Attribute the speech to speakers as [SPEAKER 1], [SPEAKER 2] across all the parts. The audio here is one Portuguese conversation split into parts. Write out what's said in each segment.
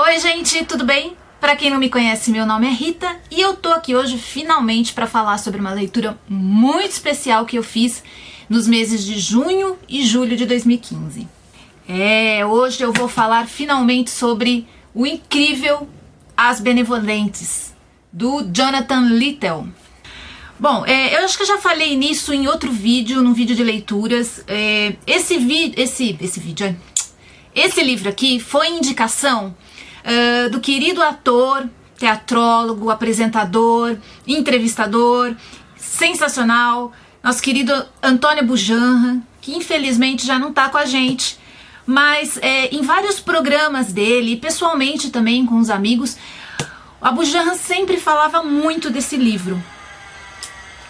[SPEAKER 1] Oi gente, tudo bem? Pra quem não me conhece, meu nome é Rita e eu tô aqui hoje finalmente pra falar sobre uma leitura muito especial que eu fiz nos meses de junho e julho de 2015. Hoje eu vou falar finalmente sobre o incrível As Benevolentes, do Jonathan Littell. Bom, eu acho que eu já falei nisso em outro vídeo, num vídeo de leituras. Esse livro aqui foi indicação do querido ator, teatrólogo, apresentador, entrevistador, sensacional, nosso querido Antônio Bujanra, que infelizmente já não tá com a gente, mas em vários programas dele, e pessoalmente também com os amigos, a Bujanra sempre falava muito desse livro.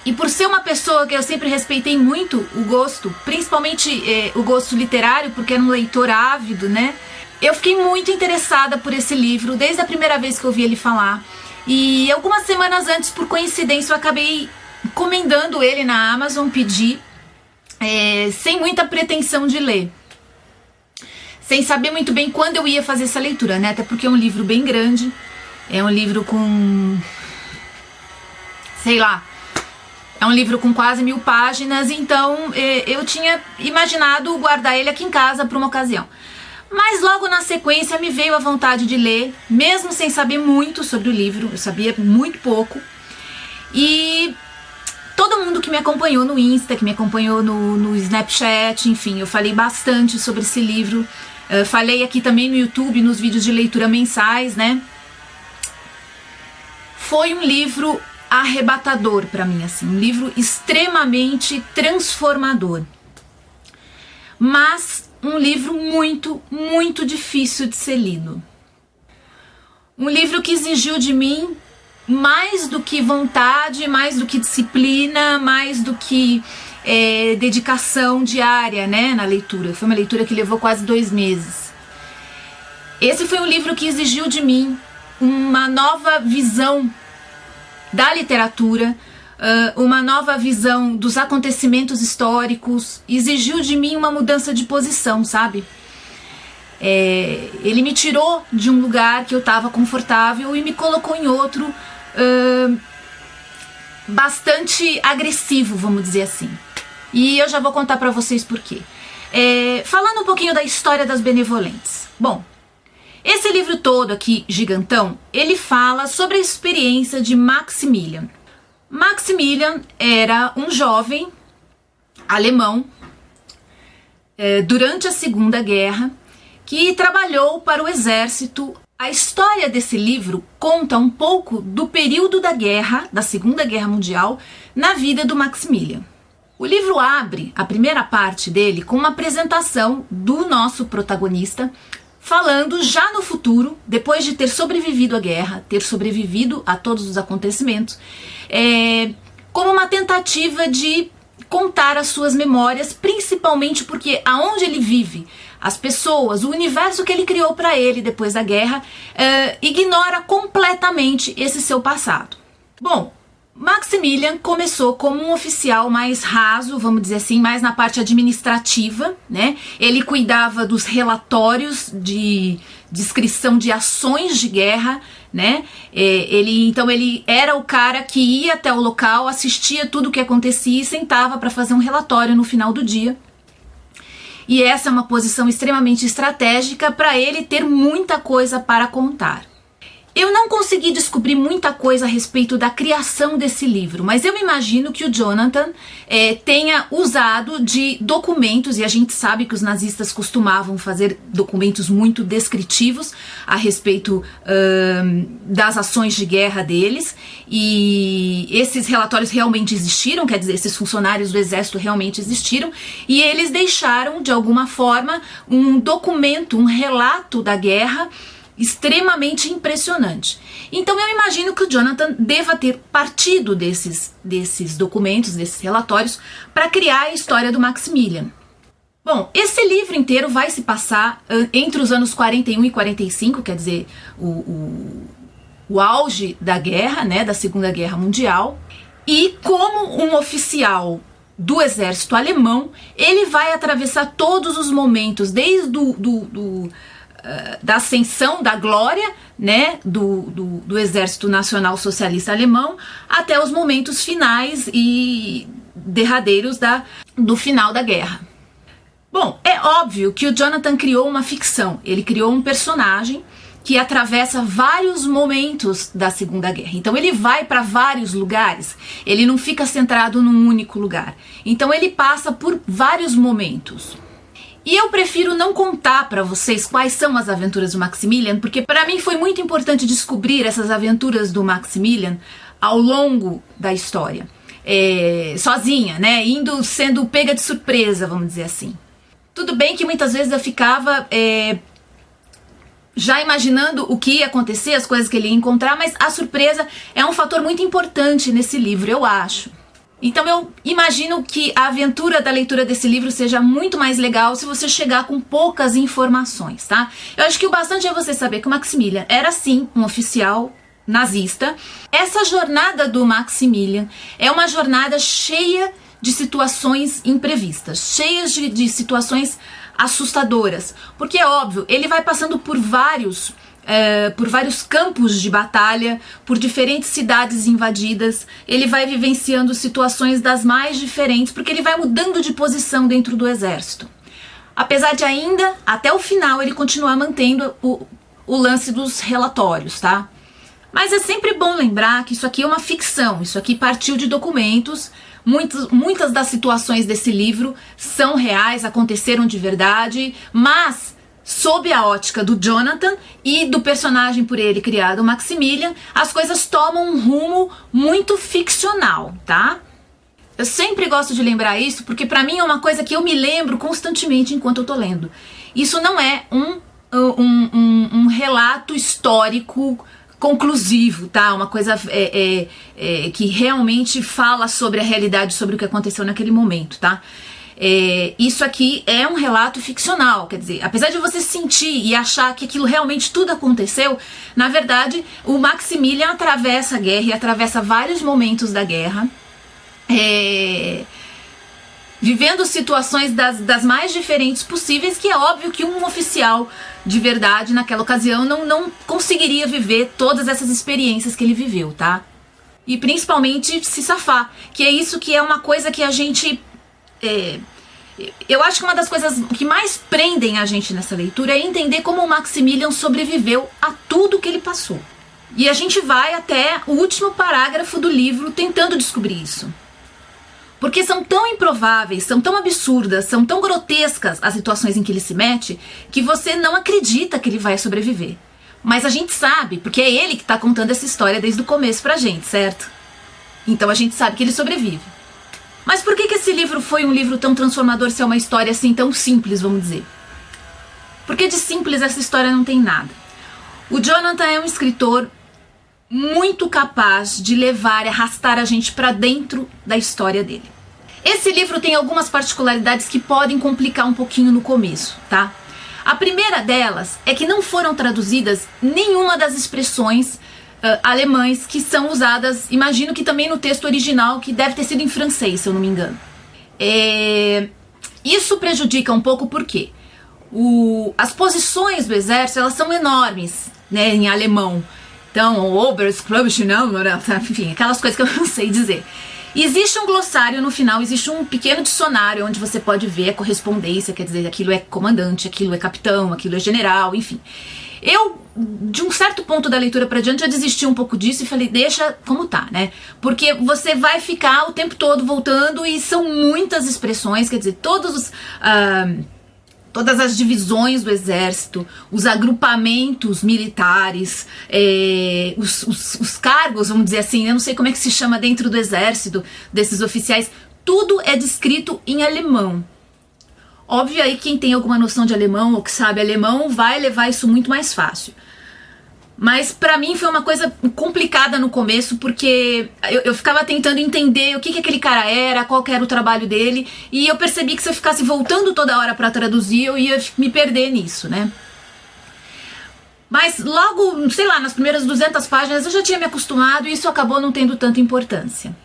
[SPEAKER 1] E por ser uma pessoa que eu sempre respeitei muito o gosto, principalmente o gosto literário, porque era um leitor ávido, né? Eu fiquei muito interessada por esse livro desde a primeira vez que eu ouvi ele falar. E algumas semanas antes, por coincidência, eu acabei encomendando ele na Amazon, pedi, sem muita pretensão de ler. Sem saber muito bem quando eu ia fazer essa leitura, né? Até porque é um livro bem grande, é um livro com... sei lá... É um livro com quase 1000 páginas, então eu tinha imaginado guardar ele aqui em casa para uma ocasião. Mas logo na sequência me veio a vontade de ler, mesmo sem saber muito sobre o livro, eu sabia muito pouco. E todo mundo que me acompanhou no Insta, que me acompanhou no Snapchat, enfim, eu falei bastante sobre esse livro. Falei aqui também no YouTube, nos vídeos de leitura mensais, né? Foi um livro arrebatador para mim, assim, um livro extremamente transformador, mas um livro muito, muito difícil de ser lido. Um livro que exigiu de mim mais do que vontade, mais do que disciplina, mais do que dedicação diária, né, na leitura. Foi uma leitura que levou quase 2 meses. Esse foi um livro que exigiu de mim uma nova visão da literatura, uma nova visão dos acontecimentos históricos, exigiu de mim uma mudança de posição, sabe? Ele me tirou de um lugar que eu estava confortável e me colocou em outro bastante agressivo, vamos dizer assim. E eu já vou contar pra vocês por quê. Falando um pouquinho da história das Benevolentes. Bom, esse livro todo aqui, gigantão, ele fala sobre a experiência de Maximilian. Maximilian era um jovem alemão durante a Segunda Guerra que trabalhou para o exército. A história desse livro conta um pouco do período da guerra, da Segunda Guerra Mundial, na vida do Maximilian. O livro abre, a primeira parte dele, com uma apresentação do nosso protagonista, falando já no futuro, depois de ter sobrevivido à guerra, ter sobrevivido a todos os acontecimentos, como uma tentativa de contar as suas memórias, principalmente porque aonde ele vive, as pessoas, o universo que ele criou para ele depois da guerra, ignora completamente esse seu passado. Bom, Maximilian começou como um oficial mais raso, vamos dizer assim, mais na parte administrativa, né? Ele cuidava dos relatórios de descrição de ações de guerra, né? Então ele era o cara que ia até o local, assistia tudo o que acontecia e sentava para fazer um relatório no final do dia. E essa é uma posição extremamente estratégica para ele ter muita coisa para contar. Eu não consegui descobrir muita coisa a respeito da criação desse livro, mas eu imagino que o Jonathan tenha usado de documentos, e a gente sabe que os nazistas costumavam fazer documentos muito descritivos a respeito das ações de guerra deles, e esses relatórios realmente existiram, quer dizer, esses funcionários do exército realmente existiram, e eles deixaram, de alguma forma, um documento, um relato da guerra extremamente impressionante. Então eu imagino que o Jonathan deva ter partido desses documentos, desses relatórios, para criar a história do Maximilian. Bom, esse livro inteiro vai se passar entre os anos 41 e 45, quer dizer, o auge da guerra, né, da Segunda Guerra Mundial, e como um oficial do exército alemão, ele vai atravessar todos os momentos, desde da ascensão da glória, né, do Exército Nacional Socialista Alemão, até os momentos finais e derradeiros do final da guerra. Bom, é óbvio que o Jonathan criou uma ficção, ele criou um personagem que atravessa vários momentos da Segunda Guerra. Então ele vai para vários lugares, ele não fica centrado num único lugar. Então ele passa por vários momentos. E eu prefiro não contar para vocês quais são as aventuras do Maximilian, porque para mim foi muito importante descobrir essas aventuras do Maximilian ao longo da história. Sozinha, né? Sendo pega de surpresa, vamos dizer assim. Tudo bem que muitas vezes eu ficava já imaginando o que ia acontecer, as coisas que ele ia encontrar, mas a surpresa é um fator muito importante nesse livro, eu acho. Então eu imagino que a aventura da leitura desse livro seja muito mais legal se você chegar com poucas informações, tá? Eu acho que o bastante é você saber que o Maximilian era sim um oficial nazista. Essa jornada do Maximilian é uma jornada cheia de situações imprevistas, cheias de situações assustadoras, porque é óbvio, ele vai passando por vários campos de batalha, por diferentes cidades invadidas, ele vai vivenciando situações das mais diferentes, porque ele vai mudando de posição dentro do exército. Apesar de ainda, até o final, ele continuar mantendo o lance dos relatórios, tá? Mas é sempre bom lembrar que isso aqui é uma ficção, isso aqui partiu de documentos. Muitas das situações desse livro são reais, aconteceram de verdade, mas sob a ótica do Jonathan e do personagem por ele criado, Maximilian, as coisas tomam um rumo muito ficcional, tá? Eu sempre gosto de lembrar isso porque pra mim é uma coisa que eu me lembro constantemente enquanto eu tô lendo. Isso não é um relato histórico conclusivo, tá? Uma coisa que realmente fala sobre a realidade, sobre o que aconteceu naquele momento, tá? Isso aqui é um relato ficcional, quer dizer, apesar de você sentir e achar que aquilo realmente tudo aconteceu, na verdade, o Maximilian atravessa a guerra e atravessa vários momentos da guerra, vivendo situações das mais diferentes possíveis, que é óbvio que um oficial de verdade naquela ocasião não conseguiria viver todas essas experiências que ele viveu, tá? E principalmente se safar, que é isso que é uma coisa que a gente... eu acho que uma das coisas que mais prendem a gente nessa leitura é entender como o Maximilian sobreviveu a tudo que ele passou. E a gente vai até o último parágrafo do livro tentando descobrir isso. Porque são tão improváveis, são tão absurdas, são tão grotescas as situações em que ele se mete, que você não acredita que ele vai sobreviver. Mas a gente sabe, porque é ele que está contando essa história desde o começo pra gente, certo? Então a gente sabe que ele sobrevive. Mas por que esse livro foi um livro tão transformador se é uma história assim tão simples, vamos dizer? Porque de simples essa história não tem nada. O Jonathan é um escritor muito capaz de levar e arrastar a gente para dentro da história dele. Esse livro tem algumas particularidades que podem complicar um pouquinho no começo, tá? A primeira delas é que não foram traduzidas nenhuma das expressões alemães que são usadas, imagino que também no texto original, que deve ter sido em francês, se eu não me engano. Isso prejudica um pouco porque as posições do exército, elas são enormes, né, em alemão. Então, enfim, aquelas coisas que eu não sei dizer. Existe um glossário no final, existe um pequeno dicionário onde você pode ver a correspondência, quer dizer, aquilo é comandante, aquilo é capitão, aquilo é general, enfim. Eu, de um certo ponto da leitura pra diante, já desisti um pouco disso e falei, deixa como tá, né? Porque você vai ficar o tempo todo voltando e são muitas expressões, quer dizer, todas as divisões do exército, os agrupamentos militares, os cargos, vamos dizer assim, eu não sei como é que se chama dentro do exército, desses oficiais, tudo é descrito em alemão. Óbvio aí quem tem alguma noção de alemão ou que sabe alemão vai levar isso muito mais fácil. Mas pra mim foi uma coisa complicada no começo, porque eu ficava tentando entender o que aquele cara era, qual que era o trabalho dele, e eu percebi que se eu ficasse voltando toda hora pra traduzir, eu ia me perder nisso, né? Mas logo, sei lá, nas primeiras 200 páginas eu já tinha me acostumado e isso acabou não tendo tanta importância.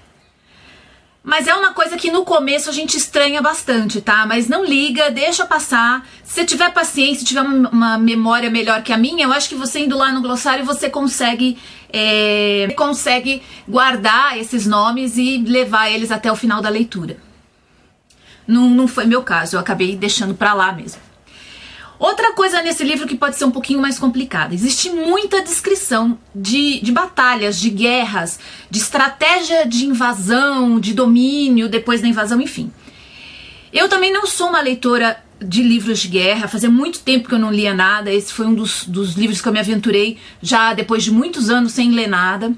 [SPEAKER 1] Mas é uma coisa que no começo a gente estranha bastante, tá? Mas não liga, deixa passar. Se você tiver paciência, tiver uma memória melhor que a minha, eu acho que você indo lá no glossário você consegue guardar esses nomes e levar eles até o final da leitura. Não foi meu caso, eu acabei deixando pra lá mesmo. Outra coisa nesse livro que pode ser um pouquinho mais complicada. Existe muita descrição de batalhas, de guerras, de estratégia de invasão, de domínio depois da invasão, enfim. Eu também não sou uma leitora de livros de guerra, fazia muito tempo que eu não lia nada. Esse foi um dos livros que eu me aventurei já depois de muitos anos sem ler nada.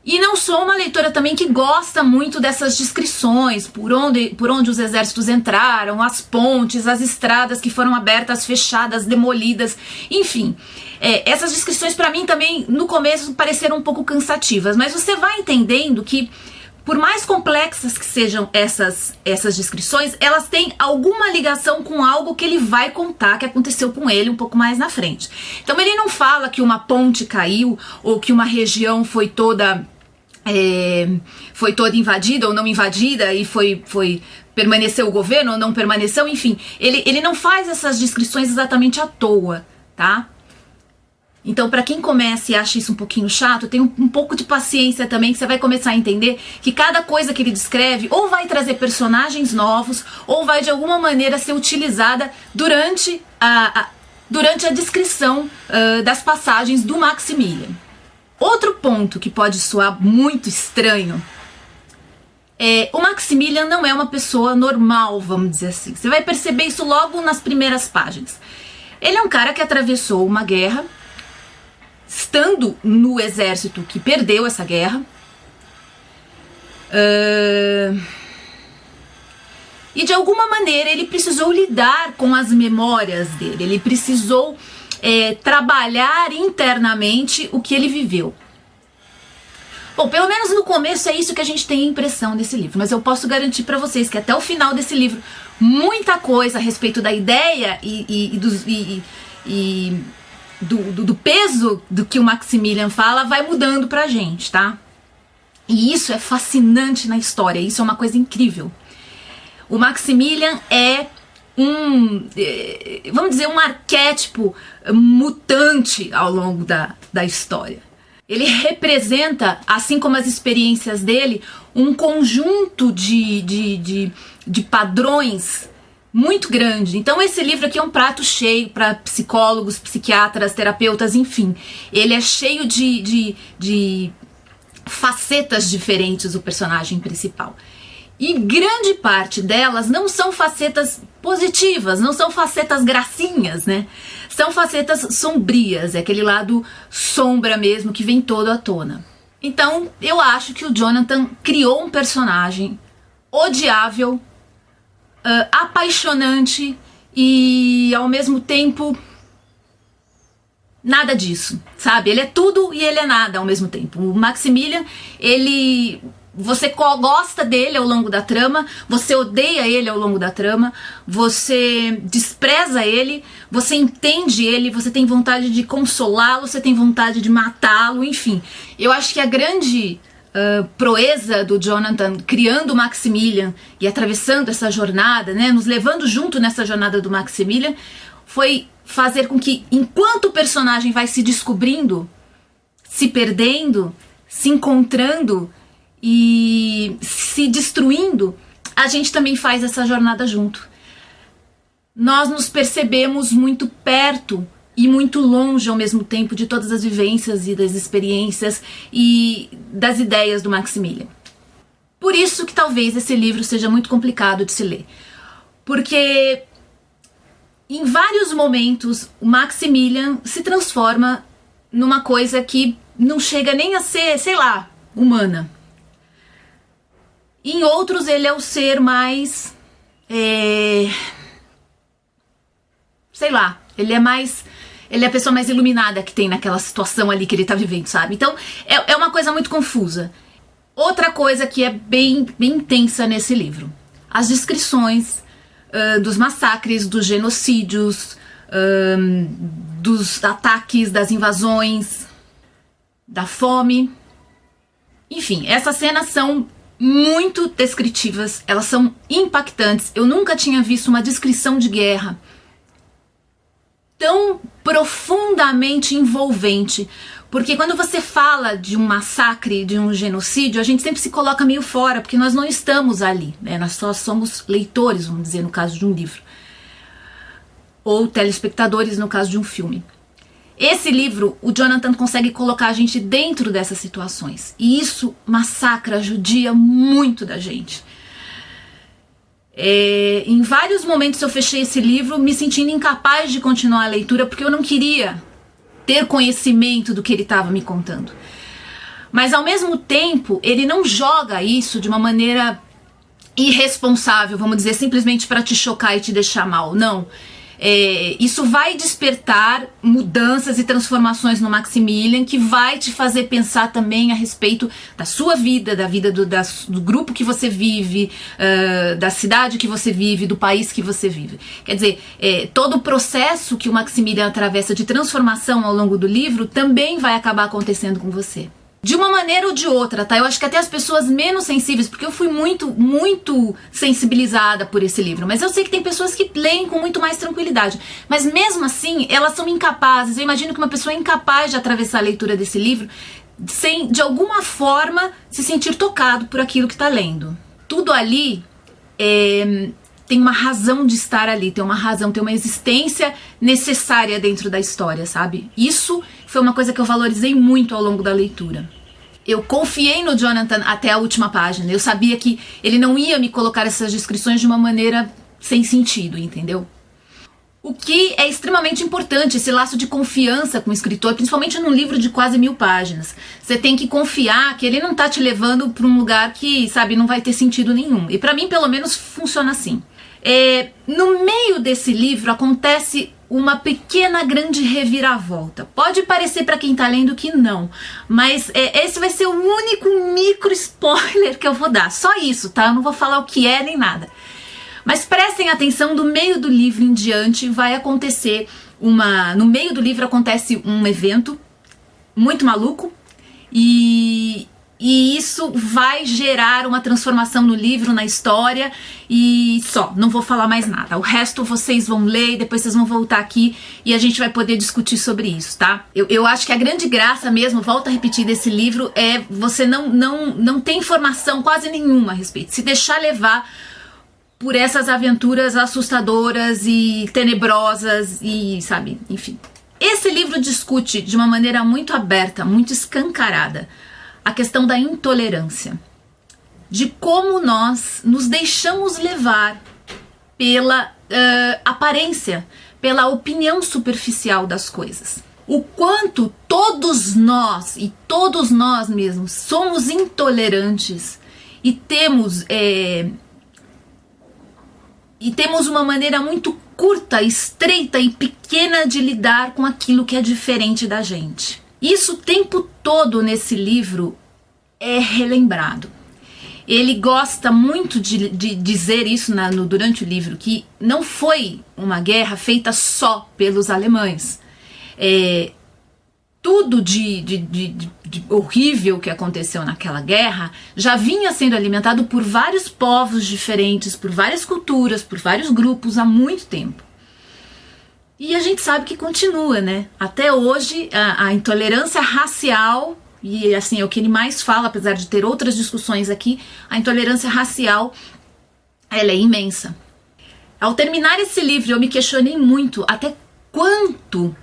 [SPEAKER 1] E não sou uma leitora também que gosta muito dessas descrições, por onde os exércitos entraram, as pontes, as estradas que foram abertas, fechadas, demolidas, enfim. Essas descrições para mim também no começo pareceram um pouco cansativas, mas você vai entendendo que por mais complexas que sejam essas descrições, elas têm alguma ligação com algo que ele vai contar que aconteceu com ele um pouco mais na frente. Então ele não fala que uma ponte caiu ou que uma região foi toda invadida ou não invadida e permaneceu o governo ou não permaneceu, enfim. Ele não faz essas descrições exatamente à toa, tá? Então, para quem começa e acha isso um pouquinho chato, tem um pouco de paciência também, que você vai começar a entender que cada coisa que ele descreve ou vai trazer personagens novos, ou vai de alguma maneira ser utilizada durante a descrição das passagens do Maximilian. Outro ponto que pode soar muito estranho o Maximilian não é uma pessoa normal, vamos dizer assim. Você vai perceber isso logo nas primeiras páginas. Ele é um cara que atravessou uma guerra, estando no exército que perdeu essa guerra, e de alguma maneira ele precisou lidar com as memórias dele, ele precisou trabalhar internamente o que ele viveu. Bom, pelo menos no começo é isso que a gente tem a impressão desse livro, mas eu posso garantir para vocês que até o final desse livro, muita coisa a respeito da ideia do peso do que o Maximilian fala vai mudando pra gente, tá? E isso é fascinante na história, isso é uma coisa incrível. O Maximilian é vamos dizer, um arquétipo mutante ao longo da história. Ele representa, assim como as experiências dele, um conjunto de padrões muito grande. Então esse livro aqui é um prato cheio para psicólogos, psiquiatras, terapeutas, enfim. Ele é cheio de facetas diferentes, o personagem principal. E grande parte delas não são facetas positivas, não são facetas gracinhas, né? São facetas sombrias, é aquele lado sombra mesmo que vem todo à tona. Então eu acho que o Jonathan criou um personagem odiável, apaixonante e ao mesmo tempo nada disso, sabe? Ele é tudo e ele é nada ao mesmo tempo. O Maximilian, você gosta dele ao longo da trama, você odeia ele ao longo da trama, você despreza ele, você entende ele, você tem vontade de consolá-lo, você tem vontade de matá-lo, enfim. Eu acho que a grande proeza do Jonathan criando o Maximilian e atravessando essa jornada, né, nos levando junto nessa jornada do Maximilian, foi fazer com que, enquanto o personagem vai se descobrindo, se perdendo, se encontrando e se destruindo, a gente também faz essa jornada junto. Nós nos percebemos muito perto e muito longe ao mesmo tempo de todas as vivências e das experiências e das ideias do Maximilian. Por isso que talvez esse livro seja muito complicado de se ler. Porque em vários momentos o Maximilian se transforma numa coisa que não chega nem a ser, sei lá, humana. Em outros ele é o ser mais, sei lá, ele é a pessoa mais iluminada que tem naquela situação ali que ele tá vivendo, sabe? Então é uma coisa muito confusa. Outra coisa que é bem intensa nesse livro, as descrições dos massacres, dos genocídios, dos ataques, das invasões, da fome. Enfim, essas cenas são muito descritivas, elas são impactantes. Eu nunca tinha visto uma descrição de guerra tão profundamente envolvente, porque quando você fala de um massacre, de um genocídio, a gente sempre se coloca meio fora, porque nós não estamos ali, né? Nós só somos leitores, vamos dizer, no caso de um livro, ou telespectadores no caso de um filme. Esse livro, o Jonathan consegue colocar a gente dentro dessas situações, e isso massacra, judia muito da gente. Em vários momentos eu fechei esse livro me sentindo incapaz de continuar a leitura, porque eu não queria ter conhecimento do que ele estava me contando. Mas ao mesmo tempo, ele não joga isso de uma maneira irresponsável, vamos dizer, simplesmente para te chocar e te deixar mal. Não. Isso vai despertar mudanças e transformações no Maximilian, que vai te fazer pensar também a respeito da sua vida, da vida do grupo que você vive, da cidade que você vive, do país que você vive. Quer dizer, todo o processo que o Maximilian atravessa de transformação ao longo do livro também vai acabar acontecendo com você. De uma maneira ou de outra, tá? Eu acho que até as pessoas menos sensíveis, porque eu fui muito sensibilizada por esse livro, mas eu sei que tem pessoas que leem com muito mais tranquilidade. Mas mesmo assim, elas são incapazes. Eu imagino que uma pessoa é incapaz de atravessar a leitura desse livro sem, de alguma forma, se sentir tocado por aquilo que está lendo. Tudo ali tem uma razão de estar ali, tem uma razão, tem uma existência necessária dentro da história, sabe? Isso foi uma coisa que eu valorizei muito ao longo da leitura. Eu confiei no Jonathan até a última página. Eu sabia que ele não ia me colocar essas descrições de uma maneira sem sentido, entendeu? O que é extremamente importante, esse laço de confiança com o escritor, principalmente num livro de quase 1000 páginas. Você tem que confiar que ele não tá te levando para um lugar que, sabe, não vai ter sentido nenhum. E pra mim, pelo menos, funciona assim. No meio desse livro acontece uma pequena grande reviravolta. Pode parecer para quem tá lendo que não, mas esse vai ser o único micro spoiler que eu vou dar. Só isso, tá? Eu não vou falar o que é nem nada. Mas prestem atenção, do meio do livro em diante vai acontecer no meio do livro acontece um evento muito maluco e isso vai gerar uma transformação no livro, na história, e só, não vou falar mais nada. O resto vocês vão ler e depois vocês vão voltar aqui e a gente vai poder discutir sobre isso, tá? Eu acho que a grande graça mesmo, volto a repetir, desse livro é você não ter informação quase nenhuma a respeito, se deixar levar por essas aventuras assustadoras e tenebrosas e, sabe, enfim. Esse livro discute de uma maneira muito aberta, muito escancarada, a questão da intolerância, de como nós nos deixamos levar pela aparência, pela opinião superficial das coisas. O quanto todos nós, e todos nós mesmos, somos intolerantes e temos uma maneira muito curta, estreita e pequena de lidar com aquilo que é diferente da gente. Isso o tempo todo nesse livro é relembrado. Ele gosta muito de dizer isso durante o livro, que não foi uma guerra feita só pelos alemães. Tudo de horrível que aconteceu naquela guerra já vinha sendo alimentado por vários povos diferentes, por várias culturas, por vários grupos há muito tempo. E a gente sabe que continua, né? Até hoje a intolerância racial, e assim é o que ele mais fala, apesar de ter outras discussões aqui, a intolerância racial, ela é imensa. Ao terminar esse livro eu me questionei muito até quanto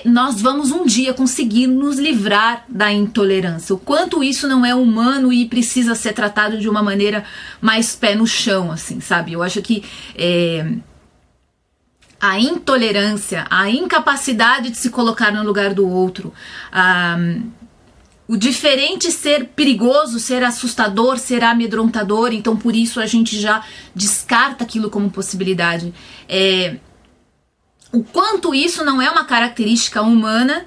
[SPEAKER 1] nós vamos um dia conseguir nos livrar da intolerância, o quanto isso não é humano e precisa ser tratado de uma maneira mais pé no chão, assim, sabe? Eu acho que a intolerância, a incapacidade de se colocar no lugar do outro, o diferente ser perigoso, ser assustador, ser amedrontador, então por isso a gente já descarta aquilo como possibilidade. O quanto isso não é uma característica humana,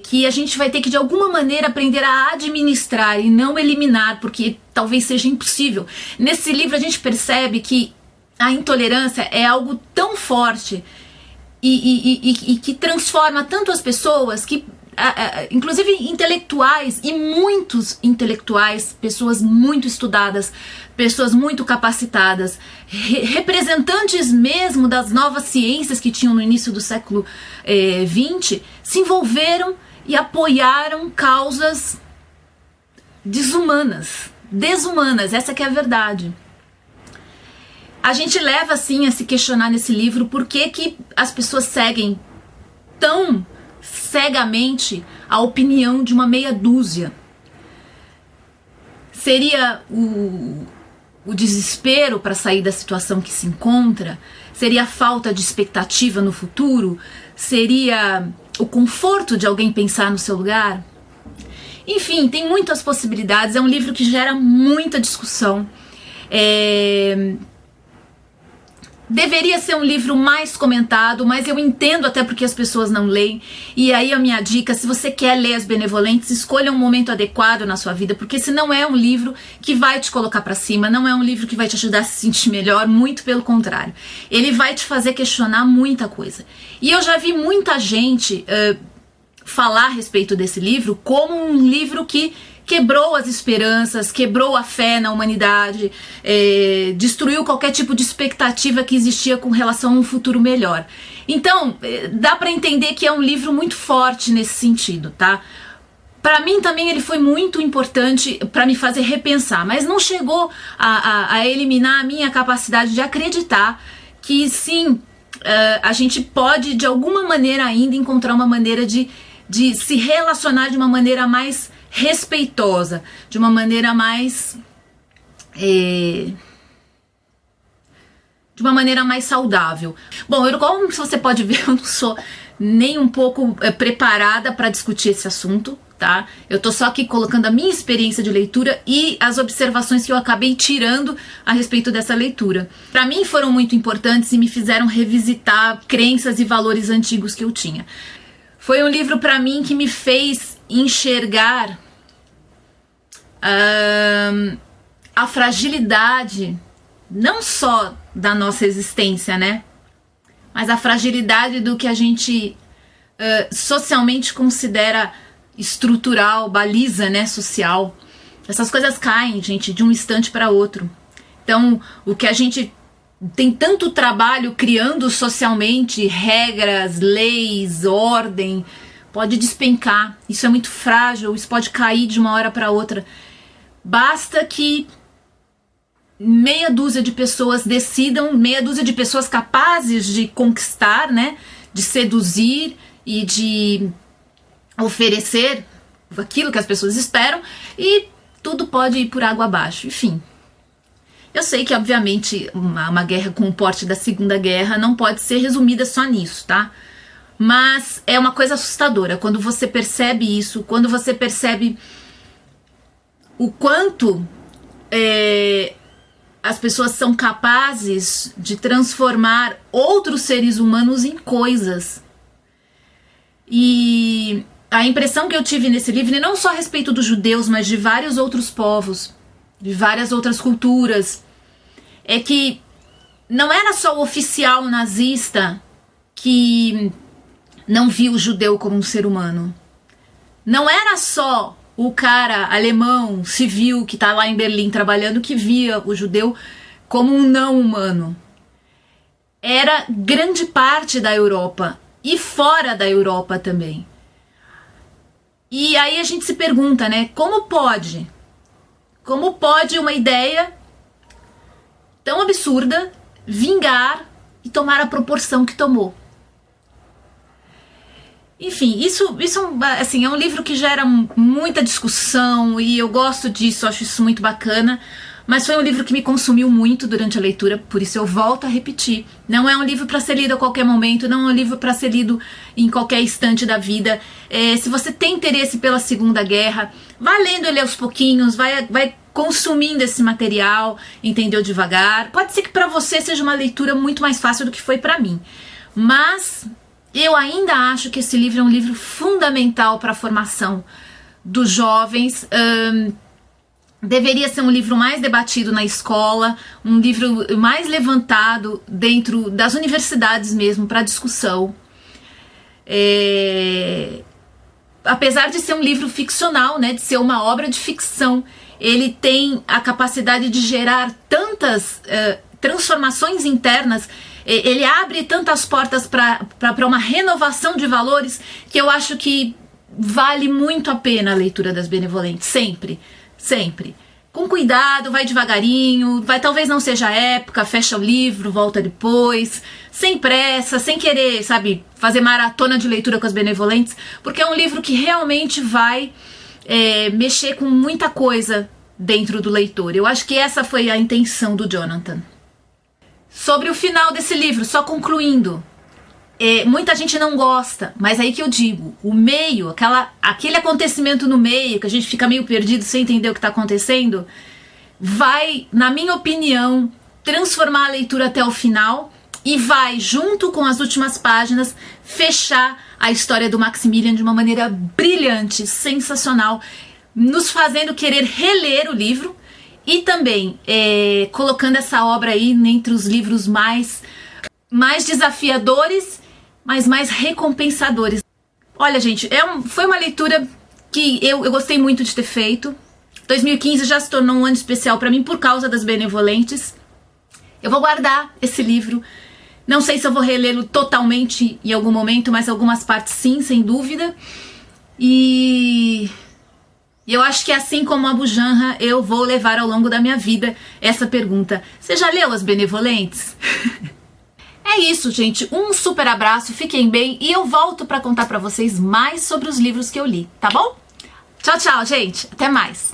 [SPEAKER 1] que a gente vai ter que de alguma maneira aprender a administrar e não eliminar, porque talvez seja impossível. Nesse livro a gente percebe que a intolerância é algo tão forte e que transforma tanto as pessoas que inclusive intelectuais, e muitos intelectuais, pessoas muito estudadas, pessoas muito capacitadas, representantes mesmo das novas ciências que tinham no início do século XX, se envolveram e apoiaram causas desumanas, essa que é a verdade. A gente leva assim a se questionar nesse livro por que as pessoas seguem tão cegamente a opinião de uma meia dúzia. Seria o desespero para sair da situação que se encontra? Seria a falta de expectativa no futuro? Seria o conforto de alguém pensar no seu lugar? Enfim, tem muitas possibilidades. É um livro que gera muita discussão. Deveria ser um livro mais comentado, mas eu entendo até porque as pessoas não leem. E aí a minha dica, se você quer ler As Benevolentes, escolha um momento adequado na sua vida, porque esse não é um livro que vai te colocar pra cima, não é um livro que vai te ajudar a se sentir melhor, muito pelo contrário. Ele vai te fazer questionar muita coisa. E eu já vi muita gente falar a respeito desse livro como um livro que quebrou as esperanças, quebrou a fé na humanidade, destruiu qualquer tipo de expectativa que existia com relação a um futuro melhor. Então, dá para entender que é um livro muito forte nesse sentido, tá? Para mim também ele foi muito importante para me fazer repensar, mas não chegou a eliminar a minha capacidade de acreditar que sim, a gente pode de alguma maneira ainda encontrar uma maneira de se relacionar de uma maneira mais respeitosa, de uma maneira mais saudável. Bom, como você pode ver, eu não sou nem um pouco preparada para discutir esse assunto, tá? Eu tô só aqui colocando a minha experiência de leitura e as observações que eu acabei tirando a respeito dessa leitura. Para mim foram muito importantes e me fizeram revisitar crenças e valores antigos que eu tinha. Foi um livro para mim que me fez enxergar a fragilidade não só da nossa existência, né? Mas a fragilidade do que a gente socialmente considera estrutural, baliza, né, social. Essas coisas caem, gente, de um instante para outro. Então, o que a gente tem tanto trabalho criando socialmente, regras, leis, ordem, pode despencar. Isso é muito frágil, isso pode cair de uma hora para outra. Basta que meia dúzia de pessoas decidam, meia dúzia de pessoas capazes de conquistar, né, de seduzir e de oferecer aquilo que as pessoas esperam, e tudo pode ir por água abaixo. Enfim, eu sei que obviamente uma guerra com o porte da Segunda Guerra não pode ser resumida só nisso, tá? Mas é uma coisa assustadora quando você percebe isso, quando você percebe o quanto as pessoas são capazes de transformar outros seres humanos em coisas. E a impressão que eu tive nesse livro, e não só a respeito dos judeus, mas de vários outros povos, de várias outras culturas, é que não era só o oficial nazista que não via o judeu como um ser humano. Não era só o cara alemão, civil, que tá lá em Berlim trabalhando, que via o judeu como um não humano. Era grande parte da Europa e fora da Europa também. E aí a gente se pergunta, né, como pode? Como pode uma ideia tão absurda vingar e tomar a proporção que tomou? Enfim, isso assim, é um livro que gera muita discussão e eu gosto disso, acho isso muito bacana, mas foi um livro que me consumiu muito durante a leitura, por isso eu volto a repetir. Não é um livro para ser lido a qualquer momento, não é um livro para ser lido em qualquer instante da vida. Se você tem interesse pela Segunda Guerra, vai lendo ele aos pouquinhos, vai consumindo esse material, entendeu, devagar. Pode ser que para você seja uma leitura muito mais fácil do que foi para mim, mas eu ainda acho que esse livro é um livro fundamental para a formação dos jovens. Deveria ser um livro mais debatido na escola, um livro mais levantado dentro das universidades mesmo, para discussão. apesar de ser um livro ficcional, né, de ser uma obra de ficção, ele tem a capacidade de gerar tantas transformações internas, ele abre tantas portas para uma renovação de valores, que eu acho que vale muito a pena a leitura das Benevolentes, sempre, sempre. Com cuidado, vai devagarinho, talvez não seja a época, fecha o livro, volta depois, sem pressa, sem querer, sabe, fazer maratona de leitura com as Benevolentes, porque é um livro que realmente vai mexer com muita coisa dentro do leitor. Eu acho que essa foi a intenção do Jonathan. Sobre o final desse livro, só concluindo, muita gente não gosta, mas aí que eu digo, o meio, aquele acontecimento no meio, que a gente fica meio perdido sem entender o que está acontecendo, vai, na minha opinião, transformar a leitura até o final e vai, junto com as últimas páginas, fechar a história do Maximilian de uma maneira brilhante, sensacional, nos fazendo querer reler o livro e também colocando essa obra aí entre os livros mais desafiadores, mas mais recompensadores. Olha, gente, foi uma leitura que eu gostei muito de ter feito. 2015 já se tornou um ano especial para mim por causa das Benevolentes. Eu vou guardar esse livro. Não sei se eu vou relê-lo totalmente em algum momento, mas algumas partes sim, sem dúvida. E eu acho que assim como a Abu Janra, eu vou levar ao longo da minha vida essa pergunta. Você já leu as Benevolentes? É isso, gente. Um super abraço, fiquem bem e eu volto para contar para vocês mais sobre os livros que eu li, tá bom? Tchau, tchau, gente. Até mais.